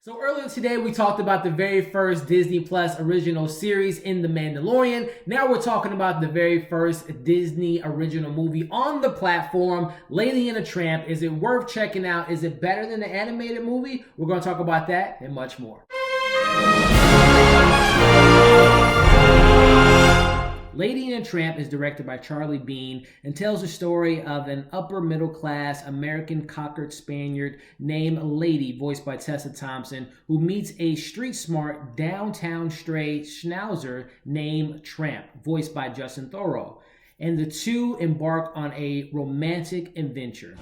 So earlier today, we talked about the very first Disney Plus original series in The Mandalorian. Now we're talking about the very first Disney original movie on the platform, Lady and the Tramp. Is it worth checking out? Is it better than the animated movie? We're going to talk about that and much more. Lady and the Tramp is directed by Charlie Bean and tells the story of an upper middle class American Cocker Spaniard named Lady, voiced by Tessa Thompson, who meets a street smart downtown stray Schnauzer named Tramp, voiced by Justin Theroux. And the two embark on a romantic adventure.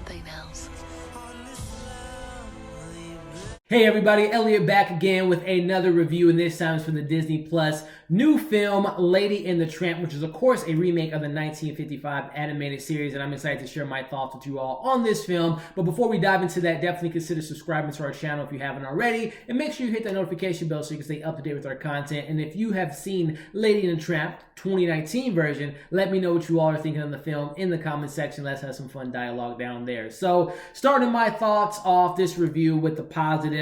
Hey everybody, Elliott back again with another review, and this time is from the Disney Plus new film, Lady and the Tramp, which is of course a remake of the 1955 animated series, and I'm excited to share my thoughts with you all on this film. But before we dive into that, definitely consider subscribing to our channel if you haven't already, and make sure you hit that notification bell so you can stay up to date with our content. And if you have seen Lady and the Tramp 2019 version, let me know what you all are thinking of the film in the comment section. Let's have some fun dialogue down there. So starting my thoughts off this review with the positive.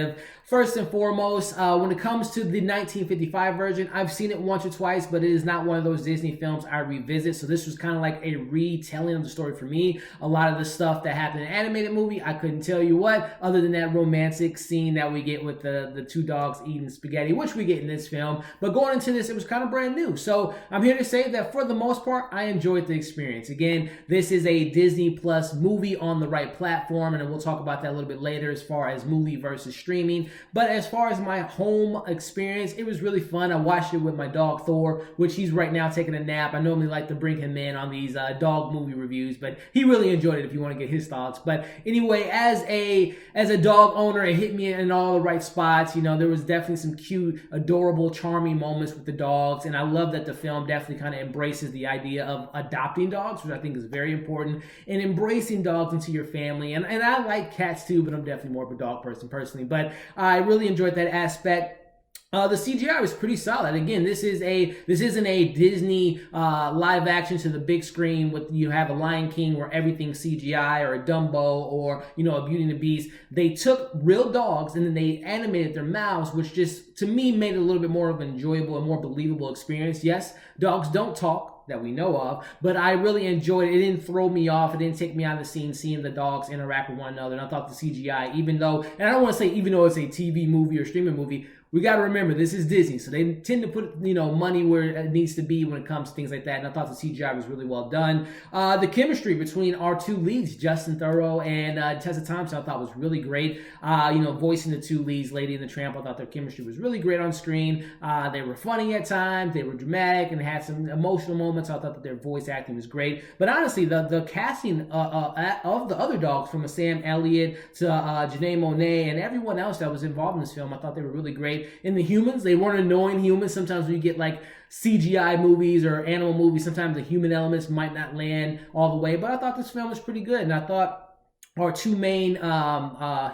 First and foremost, when it comes to the 1955 version, I've seen it once or twice, but it is not one of those Disney films I revisit. So this was kind of like a retelling of the story for me. A lot of the stuff that happened in the animated movie, I couldn't tell you what, other than that romantic scene that we get with the two dogs eating spaghetti, which we get in this film. But going into this, it was kind of brand new. So I'm here to say that for the most part, I enjoyed the experience. Again, this is a Disney Plus movie on the right platform, and we'll talk about that a little bit later as far as movie versus streaming. But as far as my home experience, it was really fun. I watched it with my dog Thor, which he's right now taking a nap. I normally like to bring him in on these dog movie reviews, but he really enjoyed it if you want to get his thoughts. But anyway, as a dog owner, it hit me in all the right spots. You know, there was definitely some cute, adorable, charming moments with the dogs, and I love that the film definitely kind of embraces the idea of adopting dogs, which I think is very important, and embracing dogs into your family. And I like cats too, but I'm definitely more of a dog person personally. But I really enjoyed that aspect. The CGI was pretty solid. Again, this isn't a Disney live action to the big screen with you have a Lion King where everything's CGI, or a Dumbo, or a Beauty and the Beast. They took real dogs and then they animated their mouths, which just to me made it a little bit more of an enjoyable and more believable experience. Yes, dogs don't talk that we know of, but I really enjoyed it. It didn't throw me off. It didn't take me out of the scene seeing the dogs interact with one another. And I thought the CGI, even though it's a TV movie or streaming movie, we got to remember, this is Disney, so they tend to put, money where it needs to be when it comes to things like that, and I thought the CGI was really well done. The chemistry between our two leads, Justin Theroux and Tessa Thompson, I thought was really great. Voicing the two leads, Lady and the Tramp, I thought their chemistry was really great on screen. They were funny at times, they were dramatic, and had some emotional moments. I thought that their voice acting was great. But honestly, the casting of the other dogs, from Sam Elliott to Janelle Monáe and everyone else that was involved in this film, I thought they were really great. In the humans, they weren't annoying humans. Sometimes when you get like CGI movies or animal movies, sometimes the human elements might not land all the way. But I thought this film was pretty good, and I thought our two main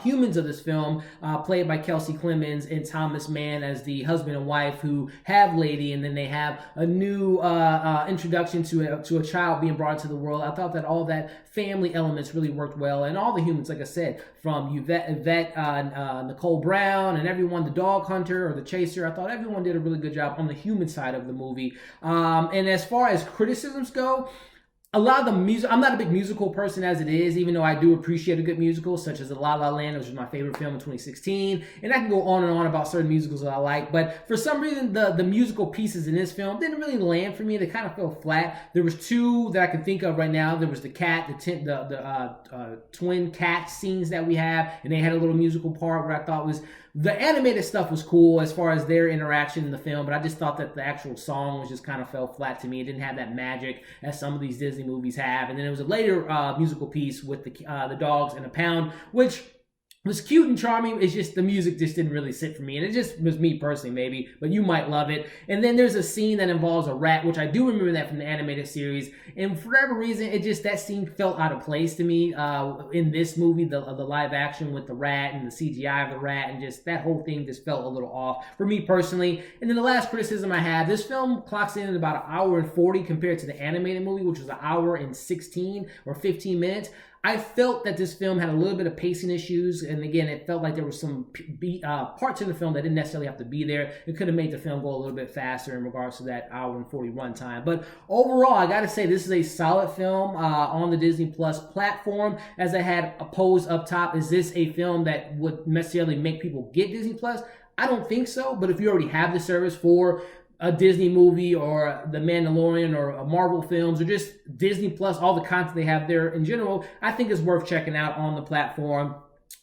humans of this film, played by Kiersey Clemons and Thomas Mann as the husband and wife who have Lady, and then they have a new introduction to a child being brought into the world. I thought that all that family elements really worked well, and all the humans, like I said, from Yvette, Nicole Brown, and everyone, the dog hunter or the chaser, I thought everyone did a really good job on the human side of the movie. And as far as criticisms go, a lot of the music, I'm not a big musical person as it is, even though I do appreciate a good musical, such as La La Land, which was my favorite film in 2016. And I can go on and on about certain musicals that I like, but for some reason, the musical pieces in this film didn't really land for me. They kind of fell flat. There was two that I can think of right now. There was the cat, the twin cat scenes that we have, and they had a little musical part where I thought was, the animated stuff was cool as far as their interaction in the film, but I just thought that the actual song was just kind of fell flat to me. It didn't have that magic as some of these Disney movies have. And then there was a later musical piece with the dogs and a pound, which was cute and charming. It's just the music just didn't really sit for me, and it just was me personally, maybe, but you might love it. And then there's a scene that involves a rat, which I do remember that from the animated series, and for whatever reason, that scene felt out of place to me in this movie, the live action with the rat and the CGI of the rat, and just that whole thing just felt a little off for me personally. And then the last criticism I have, this film clocks in at about 1 hour and 40 compared to the animated movie, which was 1 hour and 16 or 15 minutes. I felt that this film had a little bit of pacing issues, and again, it felt like there were some parts in the film that didn't necessarily have to be there. It could have made the film go a little bit faster in regards to that hour and 40 runtime. But overall, I gotta say this is a solid film on the Disney Plus platform. As I had posed up top, is this a film that would necessarily make people get Disney Plus? I don't think so, but if you already have the service for a Disney movie or The Mandalorian or Marvel films or just Disney Plus, all the content they have there in general, I think is worth checking out on the platform.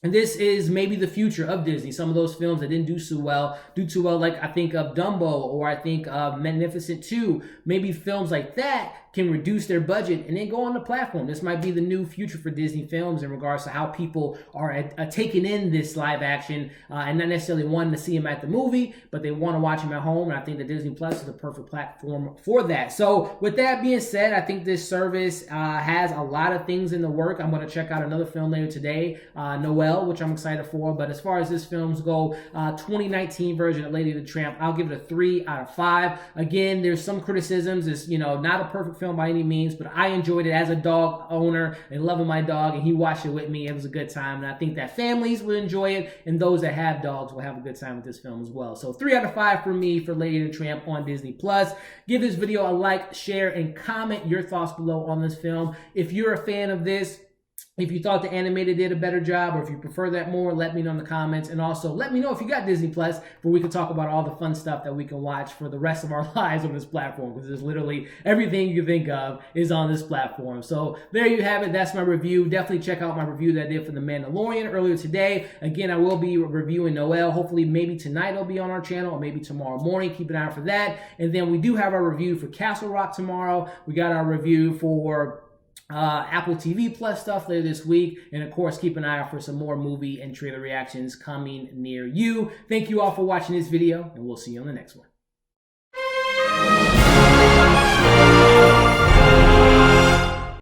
And this is maybe the future of Disney. Some of those films that didn't do too well, like I think of Dumbo or I think of Magnificent 2. Maybe films like that can reduce their budget and then go on the platform. This might be the new future for Disney films in regards to how people are taking in this live action and not necessarily wanting to see them at the movie, but they want to watch them at home. And I think that Disney Plus is the perfect platform for that. So with that being said, I think this service has a lot of things in the work. I'm going to check out another film later today, Noelle, which I'm excited for. But as far as this films go, 2019 version of Lady and the Tramp, I'll give it a 3 out of 5. Again, there's some criticisms. It's, not a perfect film by any means, but I enjoyed it as a dog owner and loving my dog, and he watched it with me. It was a good time, and I think that families will enjoy it, and those that have dogs will have a good time with this film as well. So 3 out of 5 for me for Lady and the Tramp on Disney Plus. Give this video a like, share, and comment your thoughts below on this film. If you're a fan of this, if you thought the animated did a better job, or if you prefer that more, let me know in the comments. And also, let me know if you got Disney Plus, where we can talk about all the fun stuff that we can watch for the rest of our lives on this platform, because there's literally everything you can think of is on this platform. So there you have it. That's my review. Definitely check out my review that I did for The Mandalorian earlier today. Again, I will be reviewing Noelle. Hopefully, maybe tonight it'll be on our channel, or maybe tomorrow morning. Keep an eye out for that. And then we do have our review for Castle Rock tomorrow. We got our review for Apple TV Plus stuff later this week. And of course, keep an eye out for some more movie and trailer reactions coming near you. Thank you all for watching this video, and we'll see you on the next one.